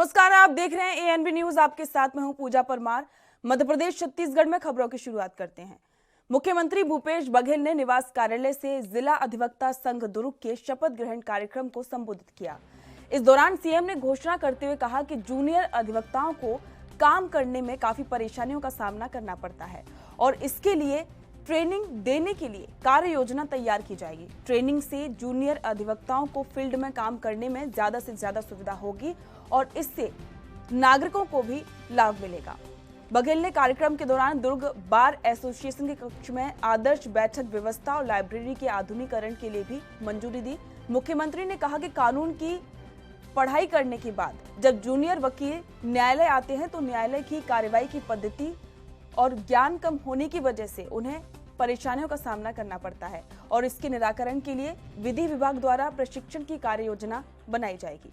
नमस्कार, आप देख रहे हैं एएनबी न्यूज। आपके साथ मैं हूं पूजा परमार। मध्य प्रदेश छत्तीसगढ़ में खबरों की शुरुआत करते हैं। मुख्यमंत्री भूपेश बघेल ने निवास कार्यालय से जिला अधिवक्ता संघ दुर्ग के शपथ ग्रहण कार्यक्रम को संबोधित किया। इस दौरान सीएम ने घोषणा करते हुए कहा कि जूनियर अधिवक्ताओं को काम करने में काफी परेशानियों का सामना करना पड़ता है और इसके लिए ट्रेनिंग देने के लिए कार्य योजना तैयार की जाएगी। ट्रेनिंग से जूनियर अधिवक्ताओं को फील्ड में काम करने में ज्यादा से ज्यादा सुविधा होगी और इससे नागरिकों को भी लाभ मिलेगा। बघेल ने कार्यक्रम के दौरान दुर्ग बार एसोसिएशन के कक्ष में आदर्श बैठक व्यवस्था और लाइब्रेरी के आधुनिकीकरण के लिए भी मंजूरी दी। मुख्यमंत्री ने कहा कि कानून की पढ़ाई करने के बाद जब जूनियर वकील न्यायालय आते हैं तो न्यायालय की कार्यवाही की पद्धति और ज्ञान कम होने की वजह से उन्हें परेशानियों का सामना करना पड़ता है और इसके निराकरण के लिए विधि विभाग द्वारा प्रशिक्षण की कार्य योजना बनाई जाएगी।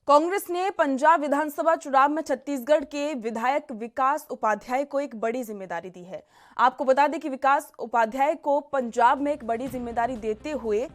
कांग्रेस ने पंजाब विधानसभा चुनाव में छत्तीसगढ़ के विधायक विकास उपाध्याय को एक बड़ी जिम्मेदारी दी है। आपको बता दें कि विकास उपाध्याय को पंजाब में एक बड़ी जिम्मेदारी देते हुए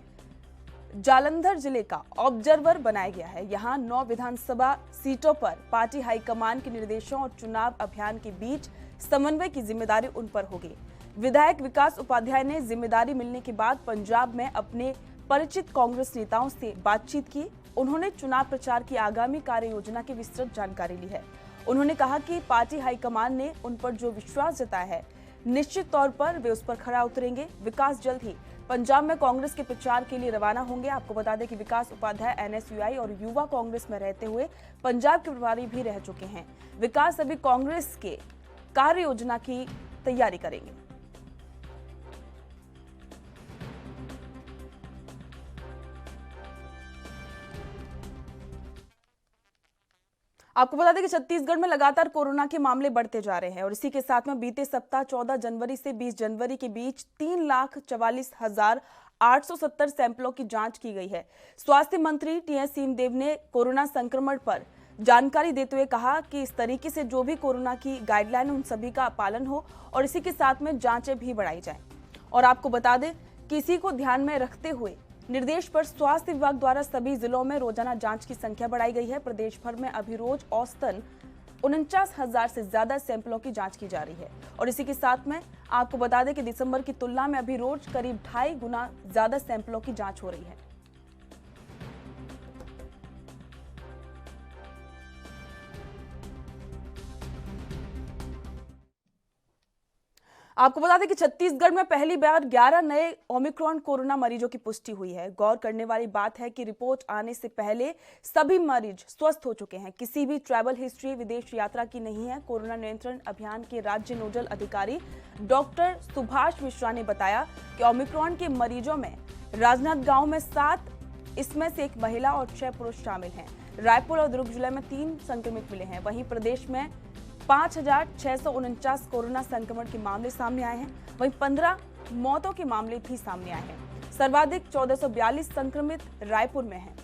जालंधर जिले का ऑब्जर्वर बनाया गया है। यहां 9 विधानसभा सीटों पर पार्टी हाईकमान के निर्देशों और चुनाव अभियान के बीच समन्वय की जिम्मेदारी उन पर होगी। विधायक विकास उपाध्याय ने जिम्मेदारी मिलने के बाद पंजाब में अपने परिचित कांग्रेस नेताओं से बातचीत की। उन्होंने चुनाव प्रचार की आगामी कार्य योजना की विस्तृत जानकारी ली है। उन्होंने कहा कि पार्टी हाईकमान ने उन पर जो विश्वास जताया है निश्चित तौर पर वे उस पर खरा उतरेंगे। विकास जल्द ही पंजाब में कांग्रेस के प्रचार के लिए रवाना होंगे। आपको बता दें कि विकास उपाध्याय एनएसयूआई और युवा कांग्रेस में रहते हुए पंजाब के प्रभारी भी रह चुके हैं। विकास अभी कांग्रेस के कार्य योजना की तैयारी करेंगे। आपको बता दें कि छत्तीसगढ़ में लगातार कोरोना के मामले बढ़ते जा रहे हैं और इसी के साथ में बीते सप्ताह 14 जनवरी से 20 जनवरी के बीच 3,44,870 सैंपलों की जांच की गई है। स्वास्थ्य मंत्री टीएस सिंहदेव ने कोरोना संक्रमण पर जानकारी देते हुए कहा कि इस तरीके से जो भी कोरोना की गाइडलाइन उन सभी का पालन हो और इसी के साथ में जांचें भी बढ़ाई जाएं। और आपको बता दें कि इसी को ध्यान में रखते हुए निर्देश पर स्वास्थ्य विभाग द्वारा सभी जिलों में रोजाना जांच की संख्या बढ़ाई गई है। प्रदेश भर में अभी रोज औसतन 49,000 से ज्यादा सैंपलों की जांच की जा रही है और इसी के साथ में आपको बता दें कि दिसंबर की तुलना में अभी रोज करीब 2.5 गुना ज्यादा सैंपलों की जांच हो रही है। आपको बता दें कि छत्तीसगढ़ में पहली बार 11 नए ओमिक्रॉन कोरोना मरीजों की पुष्टि हुई है। गौर करने वाली बात है कि रिपोर्ट आने से पहले सभी मरीज स्वस्थ हो चुके हैं। किसी भी ट्रैवल हिस्ट्री विदेश यात्रा की नहीं है। कोरोना नियंत्रण अभियान के राज्य नोडल अधिकारी डॉक्टर सुभाष मिश्रा ने बताया कि ओमिक्रॉन के मरीजों में राजनांदगांव में 7, इसमें से 1 महिला और 6 पुरुष शामिल हैं। रायपुर और दुर्ग जिले में 3 संक्रमित मिले हैं। वहीं प्रदेश में 5,649 कोरोना संक्रमण के मामले सामने आए हैं। वहीं 15 मौतों के मामले भी सामने आए हैं। सर्वाधिक 1442 संक्रमित रायपुर में हैं।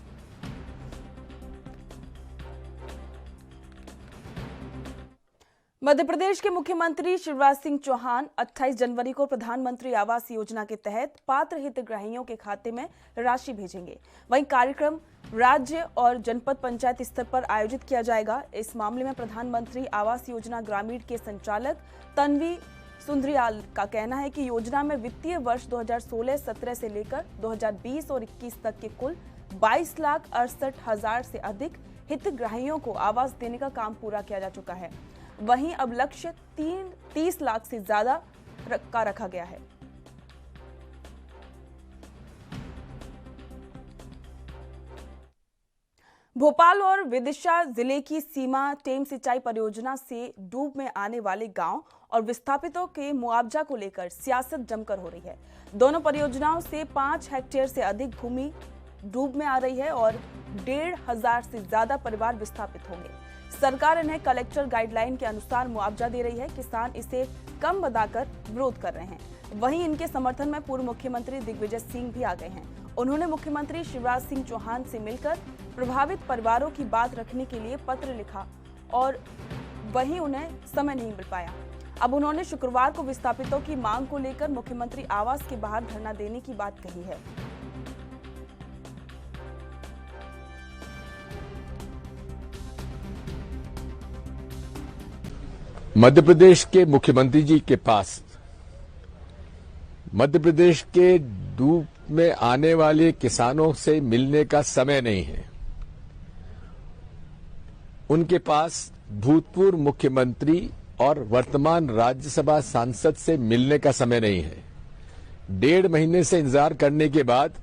मध्य प्रदेश के मुख्यमंत्री शिवराज सिंह चौहान 28 जनवरी को प्रधानमंत्री आवास योजना के तहत पात्र हितग्राहियों के खाते में राशि भेजेंगे। वहीं कार्यक्रम राज्य और जनपद पंचायत स्तर पर आयोजित किया जाएगा। इस मामले में प्रधानमंत्री आवास योजना ग्रामीण के संचालक तन्वी सुंदरियाल का कहना है कि योजना में वित्तीय वर्ष 2016-17 से लेकर 2020 और 21 तक के कुल 22,68,000 से अधिक हितग्राहियों को आवास देने का काम पूरा किया जा चुका है। वहीं अब लक्ष्य 30 लाख से ज्यादा का रखा गया है। भोपाल और विदिशा जिले की सीमा टेम सिंचाई परियोजना से डूब में आने वाले गांव और विस्थापितों के मुआवजा को लेकर सियासत जमकर हो रही है। दोनों परियोजनाओं से 5 हेक्टेयर से अधिक भूमि डूब में आ रही है और 1,500 से ज्यादा परिवार विस्थापित होंगे। सरकार इन्हें कलेक्टर गाइडलाइन के अनुसार मुआवजा दे रही है। किसान इसे कम बताकर विरोध कर रहे हैं। वहीं इनके समर्थन में पूर्व मुख्यमंत्री दिग्विजय सिंह भी आ गए हैं। उन्होंने मुख्यमंत्री शिवराज सिंह चौहान से मिलकर प्रभावित परिवारों की बात रखने के लिए पत्र लिखा और वहीं उन्हें समय नहीं मिल पाया। अब उन्होंने शुक्रवार को विस्थापितों की मांग को लेकर मुख्यमंत्री आवास के बाहर धरना देने की बात कही है। मध्य प्रदेश के मुख्यमंत्री जी के पास मध्य प्रदेश के डूब में आने वाले किसानों से मिलने का समय नहीं है। उनके पास भूतपूर्व मुख्यमंत्री और वर्तमान राज्यसभा सांसद से मिलने का समय नहीं है। 1.5 महीने से इंतजार करने के बाद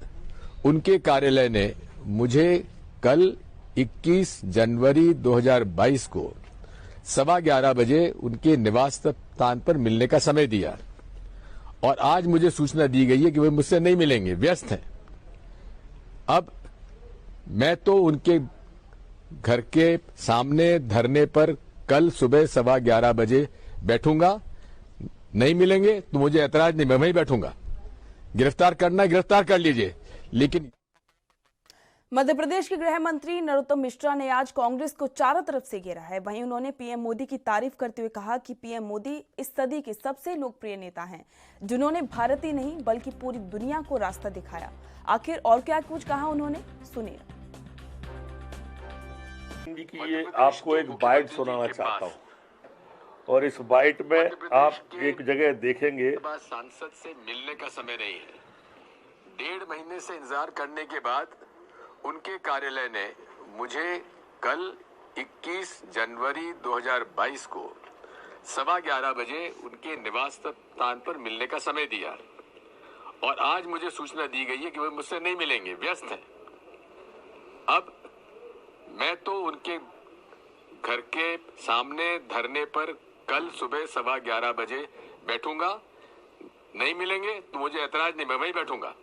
उनके कार्यालय ने मुझे कल 21 जनवरी 2022 को 11:15 बजे उनके निवास स्थान पर मिलने का समय दिया और आज मुझे सूचना दी गई है कि वे मुझसे नहीं मिलेंगे, व्यस्त हैं। अब मैं तो उनके घर के सामने धरने पर कल सुबह 11:15 बजे बैठूंगा। नहीं मिलेंगे तो मुझे ऐतराज नहीं, मैं वहीं बैठूंगा। गिरफ्तार करना गिरफ्तार कर लीजिए, लेकिन मध्य प्रदेश के गृह मंत्री नरोत्तम मिश्रा ने आज कांग्रेस को चारों तरफ से घेरा है। वहीं उन्होंने पीएम मोदी की तारीफ करते हुए कहा कि पीएम मोदी इस सदी के सबसे लोकप्रिय नेता हैं, जिन्होंने भारत ही नहीं बल्कि पूरी दुनिया को रास्ता दिखाया। आखिर और क्या कुछ कहा उन्होंने, सुनिए। ये आपको एक बाइट सुनाना चाहता हूँ और इस बाइट में आप एक जगह देखेंगे। सांसद से मिलने का समय नहीं है। 1.5 महीने से इंतजार करने के बाद उनके कार्यालय ने मुझे कल 21 जनवरी 2022 को 11:15 बजे उनके निवास स्थान पर मिलने का समय दिया और आज मुझे सूचना दी गई है कि वे मुझसे नहीं मिलेंगे, व्यस्त हैं। अब मैं तो उनके घर के सामने धरने पर कल सुबह 11:15 बजे बैठूंगा। नहीं मिलेंगे तो मुझे ऐतराज नहीं, मैं वहीं बैठूंगा।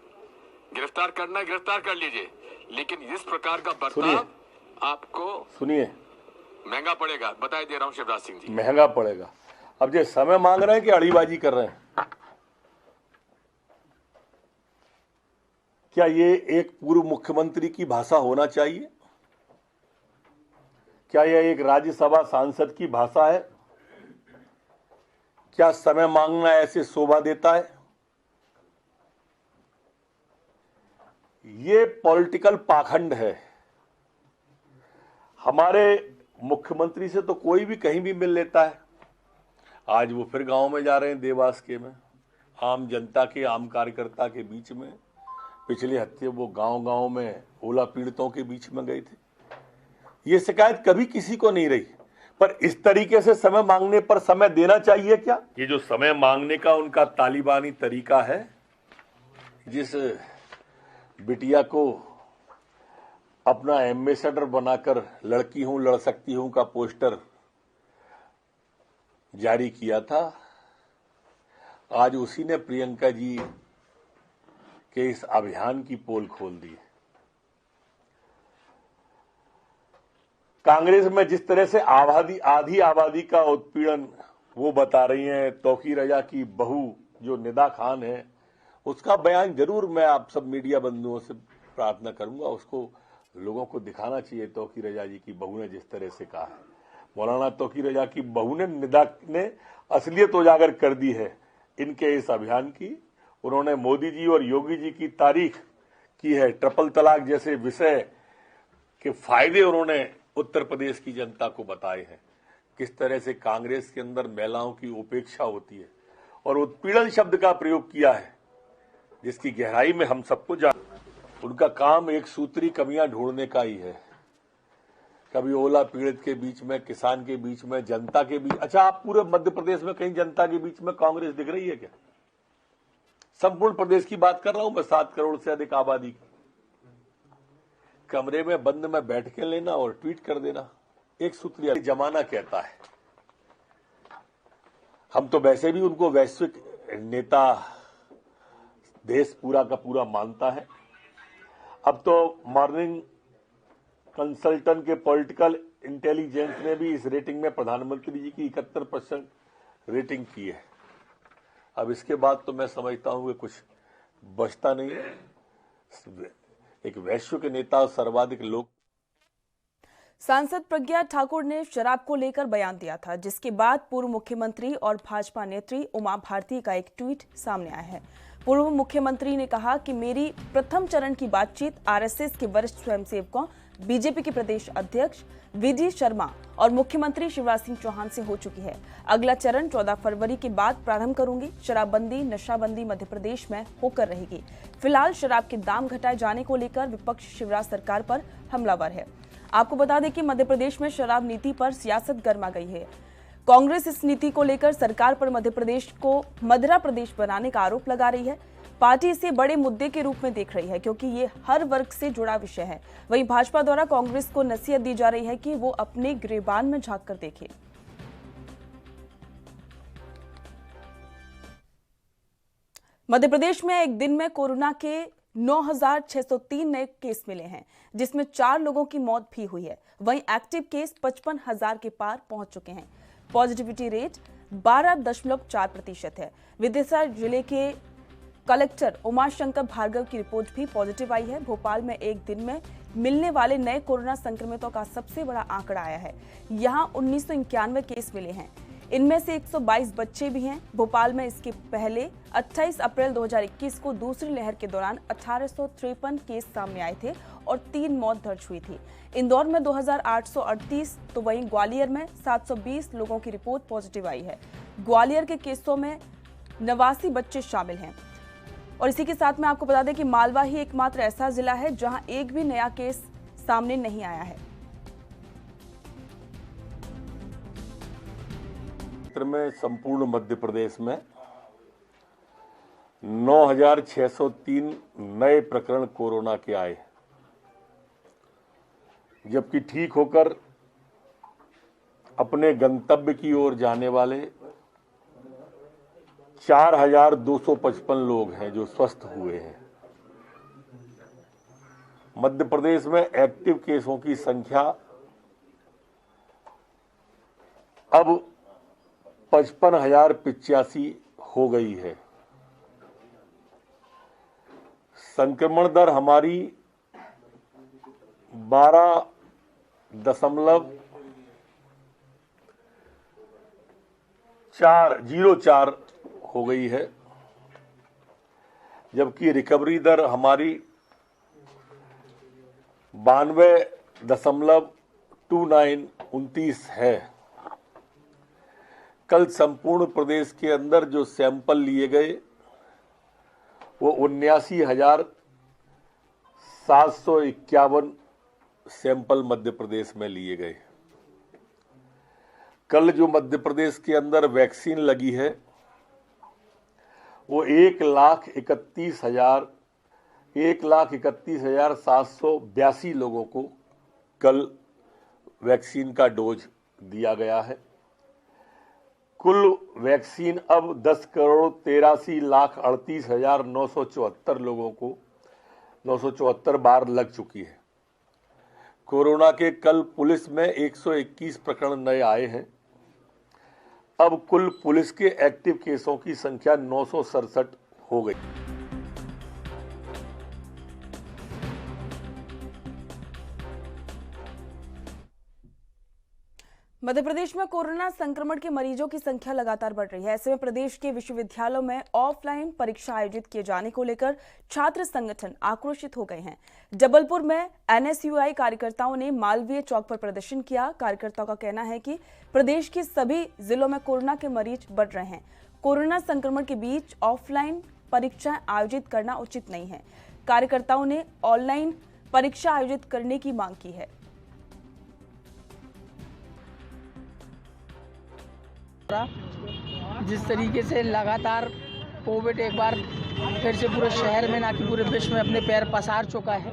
गिरफ्तार करना गिरफ्तार कर लीजिए, लेकिन इस प्रकार का बर्ताव आपको सुनिए महंगा पड़ेगा। बता दे रहा हूं शिवराज सिंह जी, महंगा पड़ेगा। अब ये समय मांग रहे हैं कि अड़ीबाजी कर रहे हैं? क्या ये एक पूर्व मुख्यमंत्री की भाषा होना चाहिए? क्या यह एक राज्यसभा सांसद की भाषा है? क्या समय मांगना ऐसे शोभा देता है? ये पॉलिटिकल पाखंड है। हमारे मुख्यमंत्री से तो कोई भी कहीं भी मिल लेता है। आज वो फिर गांव में जा रहे हैं, देवास के में, आम जनता के, आम कार्यकर्ता के बीच में। पिछले हफ्ते वो गांव-गांव में ओला पीड़ितों के बीच में गए थे। ये शिकायत कभी किसी को नहीं रही, पर इस तरीके से समय मांगने पर समय देना चाहिए क्या? ये जो समय मांगने का उनका तालिबानी तरीका है, जिस बिटिया को अपना एम्बेसडर बनाकर लड़की हूं लड़ सकती हूं का पोस्टर जारी किया था, आज उसी ने प्रियंका जी के इस अभियान की पोल खोल दी। कांग्रेस में जिस तरह से आधी आबादी का उत्पीड़न वो बता रही हैं, तौकीर रजा की बहू जो निदा खान है, उसका बयान जरूर मैं आप सब मीडिया बंधुओं से प्रार्थना करूंगा, उसको लोगों को दिखाना चाहिए। तौकीर रजा जी की बहू ने जिस तरह से कहा है, मौलाना तौकीर रजा की बहू ने निदा ने असलियत उजागर कर दी है इनके इस अभियान की। उन्होंने मोदी जी और योगी जी की तारीफ की है। ट्रिपल तलाक जैसे विषय के फायदे उन्होंने उत्तर प्रदेश की जनता को बताए हैं। किस तरह से कांग्रेस के अंदर महिलाओं की उपेक्षा होती है और उत्पीड़न शब्द का प्रयोग किया है, जिसकी गहराई में हम सबको जान। उनका काम एक सूत्री कमियां ढूंढने का ही है। कभी ओला पीड़ित के बीच में, किसान के बीच में, जनता के बीच। अच्छा, आप पूरे मध्य प्रदेश में कहीं जनता के बीच में कांग्रेस दिख रही है क्या? संपूर्ण प्रदेश की बात कर रहा हूं मैं, 7 करोड़ से अधिक आबादी की। कमरे में बंद में बैठ के लेना और ट्वीट कर देना, एक सूत्रीय जमाना कहता है। हम तो वैसे भी उनको वैश्विक नेता देश पूरा का पूरा मानता है। अब तो मॉर्निंग कंसल्टेंट के पॉलिटिकल इंटेलिजेंस ने भी इस रेटिंग में प्रधानमंत्री जी की 71% रेटिंग की है। अब इसके बाद तो मैं समझता हूं कि कुछ बचता नहीं है। एक वैश्विक नेता, सर्वाधिक लोग सांसद प्रज्ञा ठाकुर ने शराब को लेकर बयान दिया था, जिसके बाद पूर्व मुख्यमंत्री और भाजपा नेत्री उमा भारती का एक ट्वीट सामने आया है। पूर्व मुख्यमंत्री ने कहा कि मेरी प्रथम चरण की बातचीत आरएसएस के वरिष्ठ स्वयंसेवकों, बीजेपी के प्रदेश अध्यक्ष वीडी शर्मा और मुख्यमंत्री शिवराज सिंह चौहान से हो चुकी है। अगला चरण 14 फरवरी के बाद प्रारंभ करूंगी। शराबबंदी, नशाबंदी मध्य प्रदेश में होकर रहेगी। फिलहाल शराब के दाम घटाए जाने को लेकर विपक्ष शिवराज सरकार पर हमलावर है। आपको बता दें कि मध्य प्रदेश में शराब नीति पर सियासत गर्मा गई है। कांग्रेस इस नीति को लेकर सरकार पर मध्य प्रदेश को मदिरा प्रदेश बनाने का आरोप लगा रही है। पार्टी इसे बड़े मुद्दे के रूप में देख रही है, क्योंकि ये हर वर्ग से जुड़ा विषय है। वहीं भाजपा द्वारा कांग्रेस को नसीहत दी जा रही है कि वो अपने गिरेबान में झांक कर देखे। मध्य प्रदेश में एक दिन में कोरोना के 9,603 नए केस मिले हैं, जिसमें 4 लोगों की मौत भी हुई है। वहीं एक्टिव केस 55,000 के पार पहुंच चुके हैं। पॉजिटिविटी रेट 12.4% है। विदिशा जिले के कलेक्टर उमाशंकर भार्गव की रिपोर्ट भी पॉजिटिव आई है। भोपाल में एक दिन में मिलने वाले नए कोरोना संक्रमितों का सबसे बड़ा आंकड़ा आया है। यहां 1991 केस मिले हैं। इनमें से 122 बच्चे भी हैं। भोपाल में इसके पहले 28 अप्रैल 2021 को दूसरी लहर के दौरान 1853 केस सामने आए थे और 3 मौत दर्ज हुई थी। इंदौर में 2838, तो वहीं ग्वालियर में 720 लोगों की रिपोर्ट पॉजिटिव आई है। ग्वालियर के केसों में 89 बच्चे शामिल हैं। और इसी के साथ में आपको बता दें कि मालवा ही एकमात्र ऐसा जिला है जहां एक भी नया केस सामने नहीं आया है। में संपूर्ण मध्य प्रदेश में 9,603 नए प्रकरण कोरोना के आए, जबकि ठीक होकर अपने गंतव्य की ओर जाने वाले 4,255 लोग हैं जो स्वस्थ हुए हैं। मध्य प्रदेश में एक्टिव केसों की संख्या अब 55,085 हो गई है। संक्रमण दर हमारी 12.04 हो गई है, जबकि रिकवरी दर हमारी 92.29 है। कल संपूर्ण प्रदेश के अंदर जो सैंपल लिए गए वो 79,751 सैंपल मध्य प्रदेश में लिए गए। कल जो मध्य प्रदेश के अंदर वैक्सीन लगी है वो 1,31,782 लोगों को कल वैक्सीन का डोज दिया गया है। कुल वैक्सीन अब 10,83,38,974 लोगों को 974 बार लग चुकी है। कोरोना के कल पुलिस में 121 प्रकरण नए आए हैं। अब कुल पुलिस के एक्टिव केसों की संख्या 967 हो गई। मध्य प्रदेश में कोरोना संक्रमण के मरीजों की संख्या लगातार बढ़ रही है। ऐसे में प्रदेश के विश्वविद्यालयों में ऑफलाइन परीक्षा आयोजित किए जाने को लेकर छात्र संगठन आक्रोशित हो गए हैं। जबलपुर में एनएसयूआई कार्यकर्ताओं ने मालवीय चौक पर प्रदर्शन किया। कार्यकर्ताओं का कहना है कि प्रदेश के सभी जिलों में कोरोना के मरीज बढ़ रहे हैं। कोरोना संक्रमण के बीच ऑफलाइन परीक्षाएं आयोजित करना उचित नहीं है। कार्यकर्ताओं ने ऑनलाइन परीक्षा आयोजित करने की मांग की है। जिस तरीके से लगातार कोविड एक बार फिर से पूरे शहर में ना कि पूरे विश्व में अपने पैर पसार चुका है,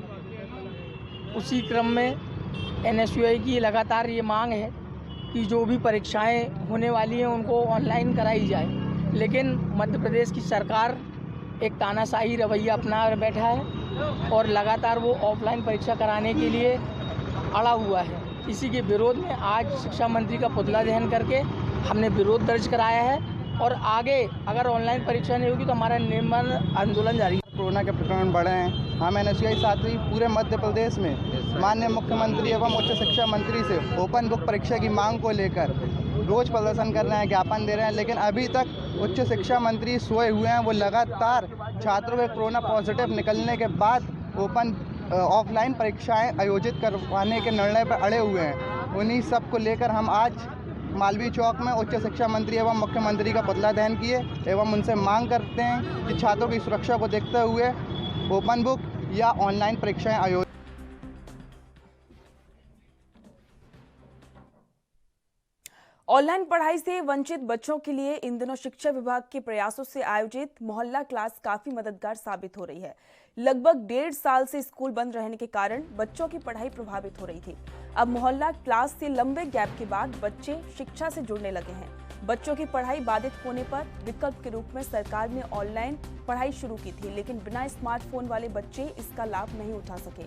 उसी क्रम में एनएसयूआई की लगातार ये मांग है कि जो भी परीक्षाएं होने वाली हैं उनको ऑनलाइन कराई जाए। लेकिन मध्य प्रदेश की सरकार एक तानाशाही रवैया अपना बैठा है और लगातार वो ऑफलाइन परीक्षा कराने के लिए अड़ा हुआ है। इसी के विरोध में आज शिक्षा मंत्री का पुतला दहन करके हमने विरोध दर्ज कराया है और आगे अगर ऑनलाइन परीक्षा नहीं होगी तो हमारा निर्मल आंदोलन जारी है। कोरोना के प्रकरण बढ़े हैं। हम NSUI साथ ही पूरे मध्य प्रदेश में माननीय मुख्यमंत्री एवं उच्च शिक्षा मंत्री से ओपन बुक परीक्षा की मांग को लेकर रोज प्रदर्शन कर रहे हैं, ज्ञापन दे रहे हैं, लेकिन अभी तक उच्च शिक्षा मंत्री सोए हुए हैं। वो लगातार छात्रों के कोरोना पॉजिटिव निकलने के बाद ऑफलाइन परीक्षाएं आयोजित करवाने के निर्णय पर अड़े हुए हैं। उन्हीं सब को लेकर हम आज मालवीय चौक में उच्च शिक्षा मंत्री एवं मुख्यमंत्री का पुतला दहन किए एवं उनसे मांग करते हैं कि छात्रों की सुरक्षा को देखते हुए ओपन बुक या ऑनलाइन परीक्षाएं आयोजित। ऑनलाइन पढ़ाई से वंचित बच्चों के लिए इन दिनों शिक्षा विभाग के प्रयासों से आयोजित मोहल्ला क्लास काफी मददगार साबित हो रही है। लगभग 1.5 साल से स्कूल बंद रहने के कारण बच्चों की पढ़ाई प्रभावित हो रही थी। अब मोहल्ला क्लास से लंबे गैप के बाद बच्चे शिक्षा से जुड़ने लगे हैं। बच्चों की पढ़ाई बाधित होने पर विकल्प के रूप में सरकार ने ऑनलाइन पढ़ाई शुरू की थी, लेकिन बिना स्मार्टफोन वाले बच्चे इसका लाभ नहीं उठा सके।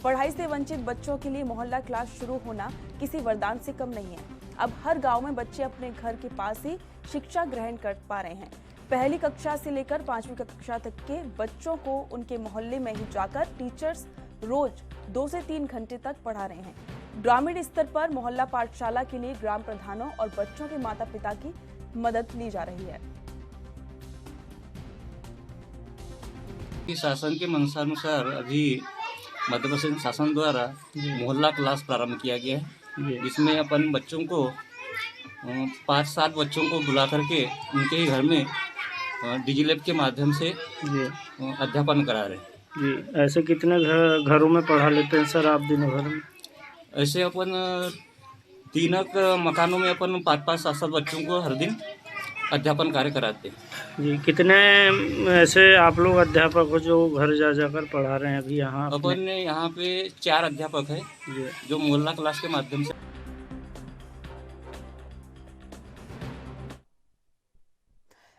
पढ़ाई से वंचित बच्चों के लिए मोहल्ला क्लास शुरू होना किसी वरदान से कम नहीं है। अब हर गांव में बच्चे अपने घर के पास ही शिक्षा ग्रहण कर पा रहे हैं। पहली कक्षा से लेकर 5वीं कक्षा तक के बच्चों को उनके मोहल्ले में ही जाकर टीचर्स रोज 2 से 3 घंटे तक पढ़ा रहे हैं। ग्रामीण स्तर पर मोहल्ला पाठशाला के लिए ग्राम प्रधानों और बच्चों के माता पिता की मदद ली जा रही है। शासन के मंशानुसार अभी मध्य प्रदेश शासन द्वारा मोहल्ला क्लास प्रारंभ किया गया है, जिसमें अपन बच्चों को 5-7 बच्चों को बुला करके उनके ही घर में डिजिलैब के माध्यम से अध्यापन करा रहे हैं। जी, ऐसे कितने घरों में पढ़ा लेते हैं सर आप दिन भर में? ऐसे अपन 3 मकानों में अपन 5-5, 7-7 बच्चों को हर दिन अध्यापन कार्य कराते हैं। जी, कितने ऐसे आप लोग अध्यापक हो जो घर जा जाकर पढ़ा रहे हैं अभी यहाँ? अपन ने यहाँ पे 4 अध्यापक है जो मोहल्ला क्लास के माध्यम से।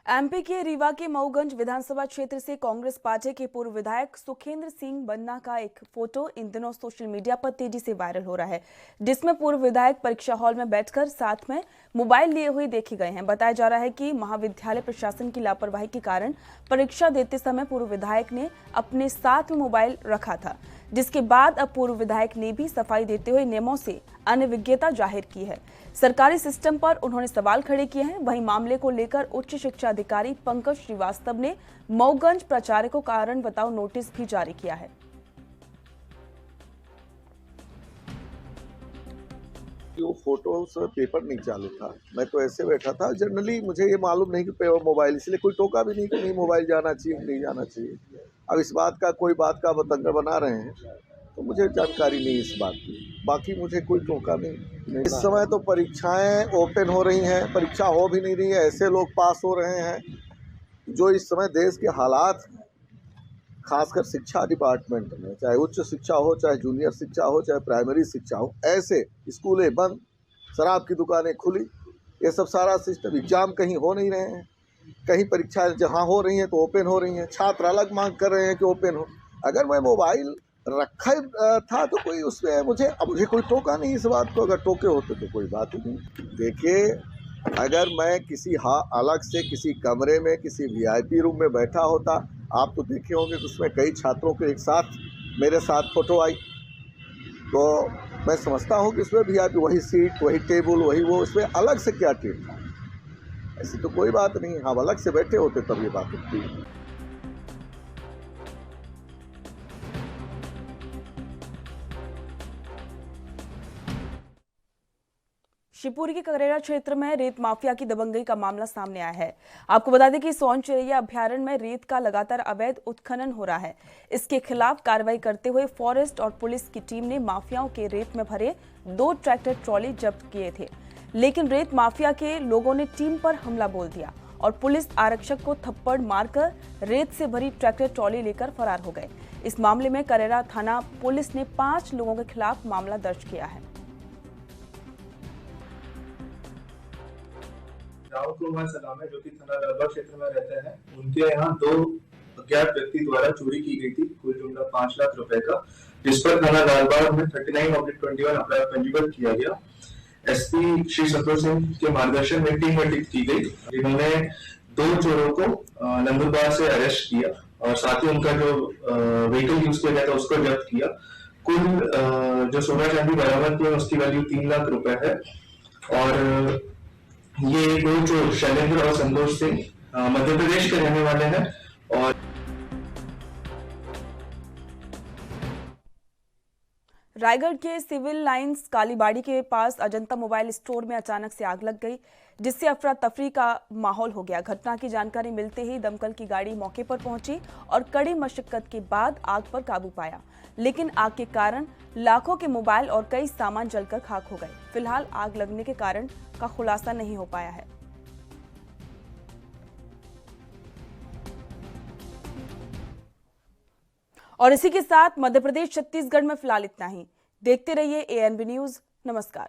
एमपी के रीवा के मऊगंज विधानसभा क्षेत्र से कांग्रेस पार्टी के पूर्व विधायक सुखेंद्र सिंह बन्ना का एक फोटो इन दिनों सोशल मीडिया पर तेजी से वायरल हो रहा है, जिसमें पूर्व विधायक परीक्षा हॉल में बैठकर साथ में मोबाइल लिए हुए देखे गए हैं। बताया जा रहा है कि महाविद्यालय प्रशासन की लापरवाही के कारण परीक्षा देते समय पूर्व विधायक ने अपने साथ में मोबाइल रखा था, जिसके बाद अब पूर्व विधायक ने भी सफाई देते हुए नियमों से अनभिज्ञता जाहिर की है। सरकारी सिस्टम पर उन्होंने सवाल खड़े किए हैं। वहीं मामले को लेकर उच्च शिक्षा अधिकारी पंकज श्रीवास्तव ने मऊगंज प्राचार्य को कारण बताओ नोटिस भी जारी किया है। वो फोटो उस पेपर नहीं चालू था, मैं तो ऐसे बैठा था। जनरली मुझे ये मालूम नहीं कि मोबाइल, इसलिए कोई टोका भी नहीं कि नहीं मोबाइल जाना चाहिए नहीं जाना चाहिए। अब इस बात का कोई बात का बतंगड़ बना रहे हैं तो मुझे जानकारी नहीं इस बात की। बाकी मुझे कोई टोका नहीं। इस समय तो परीक्षाएं ओपन हो रही हैं, परीक्षा हो भी नहीं रही है, ऐसे लोग पास हो रहे हैं जो इस समय देश के हालात, खासकर शिक्षा डिपार्टमेंट में, चाहे उच्च शिक्षा हो, चाहे जूनियर शिक्षा हो, चाहे प्राइमरी शिक्षा हो, ऐसे स्कूलें बंद, शराब की दुकानें खुली, ये सब सारा सिस्टम, एग्जाम कहीं हो नहीं रहे हैं, कहीं परीक्षा जहाँ हो रही हैं तो ओपन हो रही हैं। छात्र अलग मांग कर रहे हैं कि ओपन हो। अगर मैं मोबाइल रखा था तो कोई उसमें मुझे कोई टोका नहीं इस बात को। अगर टोके होते तो कोई बात ही नहीं। देखिए, अगर मैं किसी अलग से किसी कमरे में किसी VIP रूम में बैठा होता, आप तो देखे होंगे कि उसमें कई छात्रों के एक साथ मेरे साथ फोटो आई, तो मैं समझता हूँ कि उसमें VIP वही सीट, वही टेबल, वही वो, उसमें अलग से क्या टीम था। ऐसी तो कोई बात नहीं। हाँ, अलग से बैठे होते तब ये बात होती। शिवपुरी के करेरा क्षेत्र में रेत माफिया की दबंगई का मामला सामने आया है। आपको बता दें कि सोन चिरैया अभ्यारण्य में रेत का लगातार अवैध उत्खनन हो रहा है। इसके खिलाफ कार्रवाई करते हुए फॉरेस्ट और पुलिस की टीम ने माफियाओं के रेत में भरे 2 ट्रैक्टर ट्रॉली जब्त किए थे, लेकिन रेत माफिया के लोगों ने टीम पर हमला बोल दिया और पुलिस आरक्षक को थप्पड़ मारकर रेत से भरी ट्रैक्टर ट्रॉली लेकर फरार हो गए। इस मामले में करेरा थाना पुलिस ने 5 लोगों के खिलाफ मामला दर्ज किया है। राहुल कुमार सलामे जो कि थाना दरबार क्षेत्र में रहते हैं, उनके यहाँ 2 अज्ञात व्यक्ति द्वारा चोरी की गई थी कुल जुमला 5 लाख रुपए का, जिस पर थाना दरबार में 39/21 अपराध पंजीबद्ध किया गया। SP श्री संतोष सिंह के मार्गदर्शन में टीम गठित की गई, जिन्होंने 2 चोरों को नंदुरबार से अरेस्ट किया और साथ ही उनका जो व्हीकल यूज किया गया था उसको जब्त किया। कुल जो सोना चांदी बरामद किया उसकी वैल्यू 3 लाख रुपए है। और ये दो जो शैलेंद्र और संतोष सिंह मध्य प्रदेश के रहने वाले हैं। और रायगढ़ के सिविल लाइंस कालीबाड़ी के पास अजंता मोबाइल स्टोर में अचानक से आग लग गई, जिससे अफरा तफरी का माहौल हो गया। घटना की जानकारी मिलते ही दमकल की गाड़ी मौके पर पहुंची और कड़ी मशक्कत के बाद आग पर काबू पाया, लेकिन आग के कारण लाखों के मोबाइल और कई सामान जलकर खाक हो गए। फिलहाल आग लगने के कारण का खुलासा नहीं हो पाया है। और इसी के साथ मध्य प्रदेश छत्तीसगढ़ में फिलहाल इतना ही। देखते रहिए ANB न्यूज। नमस्कार।